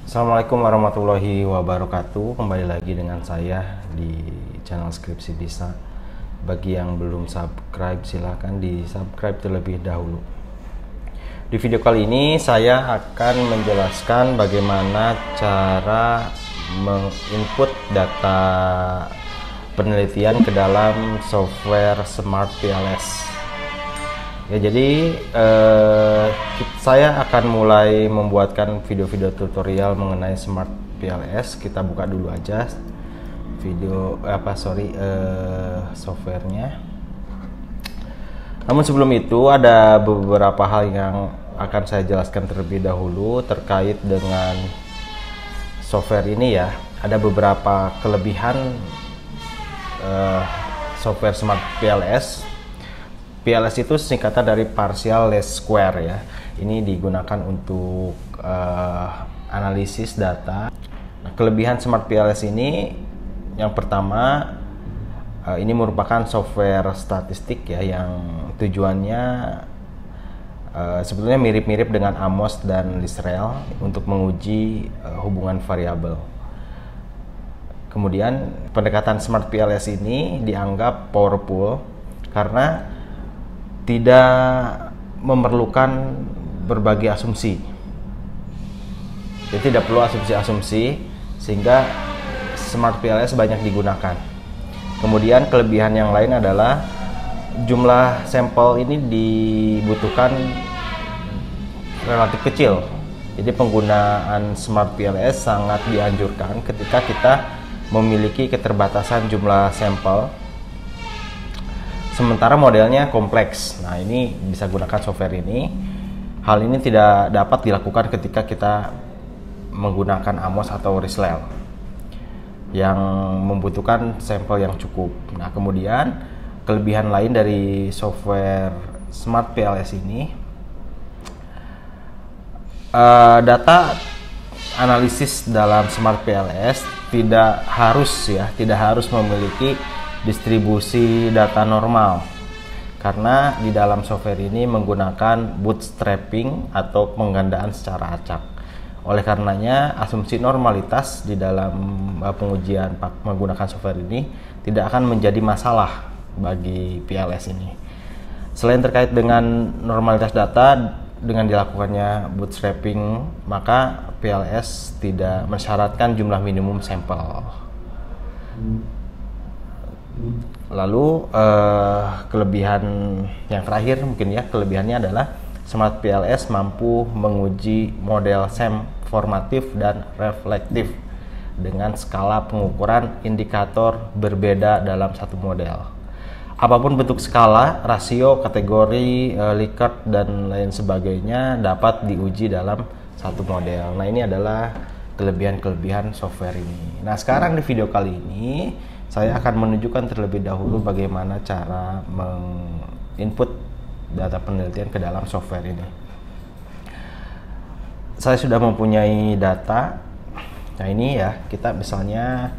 Assalamualaikum warahmatullahi wabarakatuh. Kembali lagi dengan saya di channel Skripsi Disa. Bagi yang belum subscribe, silahkan di subscribe terlebih dahulu. Di video kali ini saya akan menjelaskan bagaimana cara menginput data penelitian ke dalam software Smart PLS. Ya, jadi saya akan mulai membuatkan video-video tutorial mengenai Smart PLS. Kita buka dulu aja softwarenya. Namun sebelum itu ada beberapa hal yang akan saya jelaskan terlebih dahulu terkait dengan software ini ya. Ada beberapa kelebihan software Smart PLS. PLS itu singkatan dari partial least square ya. Ini digunakan untuk analisis data. Nah, kelebihan Smart PLS ini yang pertama, ini merupakan software statistik ya yang tujuannya sebetulnya mirip-mirip dengan Amos dan Lisrel untuk menguji hubungan variabel. Kemudian pendekatan Smart PLS ini dianggap powerful karena tidak memerlukan berbagai asumsi. Jadi tidak perlu asumsi-asumsi sehingga Smart PLS banyak digunakan. Kemudian kelebihan yang lain adalah jumlah sampel ini dibutuhkan relatif kecil. Jadi penggunaan Smart PLS sangat dianjurkan ketika kita memiliki keterbatasan jumlah sampel. Sementara modelnya kompleks. Nah, ini bisa gunakan software ini. Hal ini tidak dapat dilakukan ketika kita menggunakan Amos atau Lisrel yang membutuhkan sampel yang cukup. Nah, kemudian kelebihan lain dari software Smart PLS ini, data analisis dalam Smart PLS tidak harus memiliki distribusi data normal, karena di dalam software ini menggunakan bootstrapping atau penggandaan secara acak. Oleh karenanya asumsi normalitas di dalam pengujian menggunakan software ini tidak akan menjadi masalah bagi PLS ini. Selain terkait dengan normalitas data, dengan dilakukannya bootstrapping, maka PLS tidak mensyaratkan jumlah minimum sampel. Lalu kelebihan yang terakhir mungkin ya, kelebihannya adalah Smart PLS mampu menguji model SEM formatif dan reflektif dengan skala pengukuran indikator berbeda dalam satu model. Apapun bentuk skala, rasio, kategori, Likert dan lain sebagainya dapat diuji dalam satu model. Nah, ini adalah kelebihan-kelebihan software ini. Nah, sekarang di video kali ini saya akan menunjukkan terlebih dahulu bagaimana cara menginput data penelitian ke dalam software ini. Saya sudah mempunyai data. Nah, ini ya, kita misalnya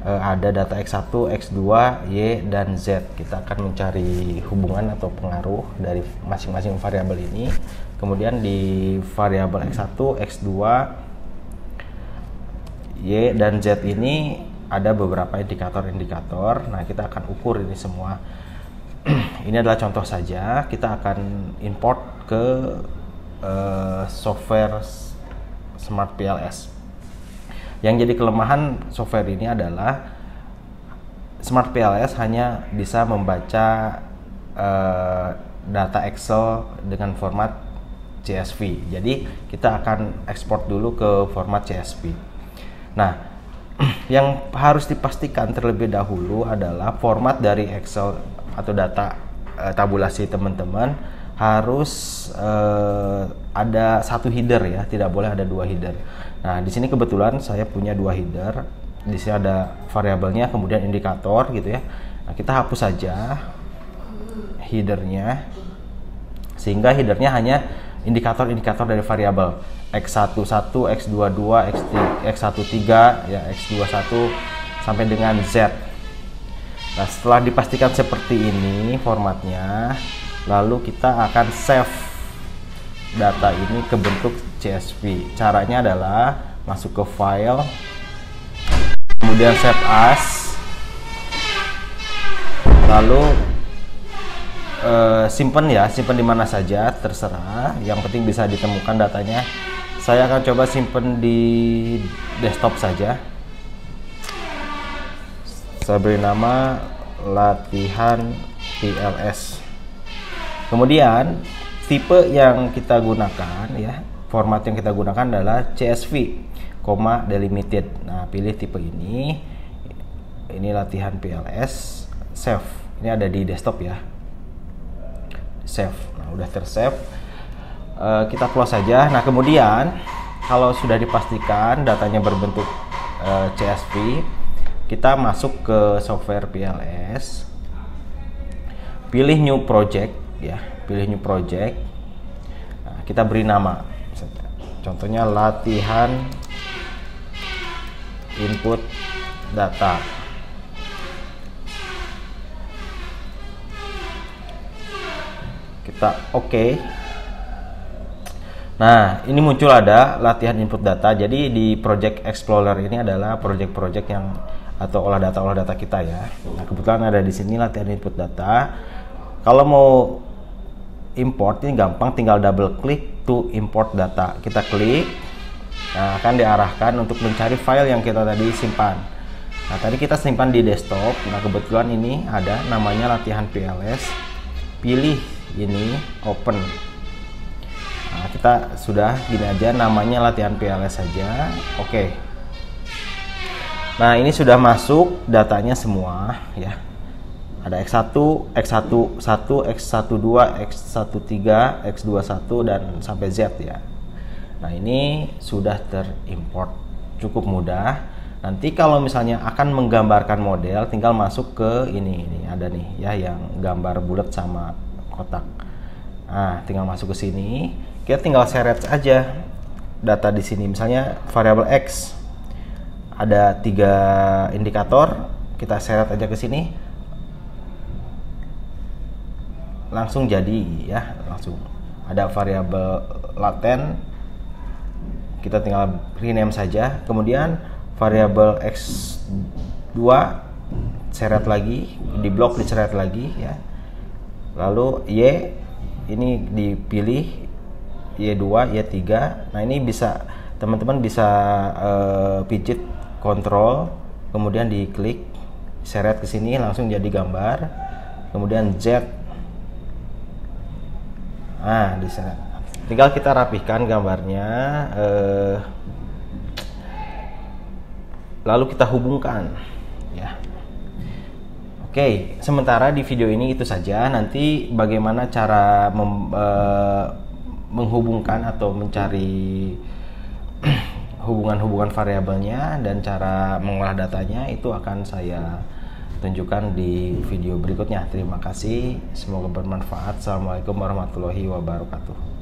ada data X1, X2, Y, dan Z. Kita akan mencari hubungan atau pengaruh dari masing-masing variabel ini. Kemudian di variabel X1, X2, Y, dan Z ini ada beberapa indikator-indikator. Nah, kita akan ukur ini semua. Ini adalah contoh saja. Kita akan import ke software Smart PLS. Yang jadi kelemahan software ini adalah Smart PLS hanya bisa membaca data Excel dengan format CSV. Jadi kita akan ekspor dulu ke format CSV. Nah, yang harus dipastikan terlebih dahulu adalah format dari Excel atau data tabulasi teman-teman harus ada satu header ya, tidak boleh ada dua header. Nah, di sini kebetulan saya punya dua header. Di sini ada variabelnya, kemudian indikator gitu ya. Nah, kita hapus saja headernya sehingga headernya hanya indikator-indikator dari variabel X11, X22, X13, ya, X21 sampai dengan Z. Nah, setelah dipastikan seperti ini formatnya, lalu kita akan save data ini ke bentuk CSV. Caranya adalah masuk ke file, kemudian save as, lalu simpen ya, simpen di mana saja terserah, yang penting bisa ditemukan datanya. Saya akan coba simpen di desktop saja. Saya beri nama latihan PLS. Kemudian tipe yang kita gunakan ya, format yang kita gunakan adalah CSV, delimited. Nah, pilih tipe ini. Ini latihan PLS, save. Ini ada di desktop ya. Save. Nah, udah tersave. Kita close saja. Nah, kemudian kalau sudah dipastikan datanya berbentuk CSV, kita masuk ke software PLS, pilih new project ya, pilih new project. Nah, kita beri nama, contohnya latihan input data. Kita oke. Nah, ini muncul ada latihan input data. Jadi di Project Explorer ini adalah project-project yang atau olah data kita ya. Nah, kebetulan ada di sini latihan input data. Kalau mau import ini gampang, tinggal double klik to import data. Kita klik, nah, akan diarahkan untuk mencari file yang kita tadi simpan. Nah, tadi kita simpan di desktop. Nah, kebetulan ini ada namanya latihan PLS. Pilih ini open. Nah, kita sudah gini aja, namanya latihan PLS saja. Oke. Nah, ini sudah masuk datanya semua ya. Ada X1, X11, X12, X13, X21 dan sampai Z ya. Nah, ini sudah terimport, cukup mudah. Nanti kalau misalnya akan menggambarkan model, tinggal masuk ke ini ada nih ya, yang gambar bulat sama kotak. Nah, tinggal masuk ke sini. Kita tinggal seret aja data di sini. Misalnya variabel X ada 3 indikator, kita seret aja ke sini, langsung jadi ya, langsung ada variabel laten, kita tinggal rename saja. Kemudian variabel X2 seret lagi, di blok diseret lagi ya. Lalu Y ini dipilih, Y2, Y3. Nah, ini bisa teman-teman bisa pijit kontrol, kemudian diklik, seret ke sini langsung jadi gambar. Kemudian Z, nah diseret. Tinggal kita rapihkan gambarnya, lalu kita hubungkan ya. Oke, sementara di video ini itu saja. Nanti bagaimana cara menghubungkan atau mencari hubungan-hubungan variabelnya dan cara mengolah datanya itu akan saya tunjukkan di video berikutnya. Terima kasih, semoga bermanfaat. Assalamualaikum warahmatullahi wabarakatuh.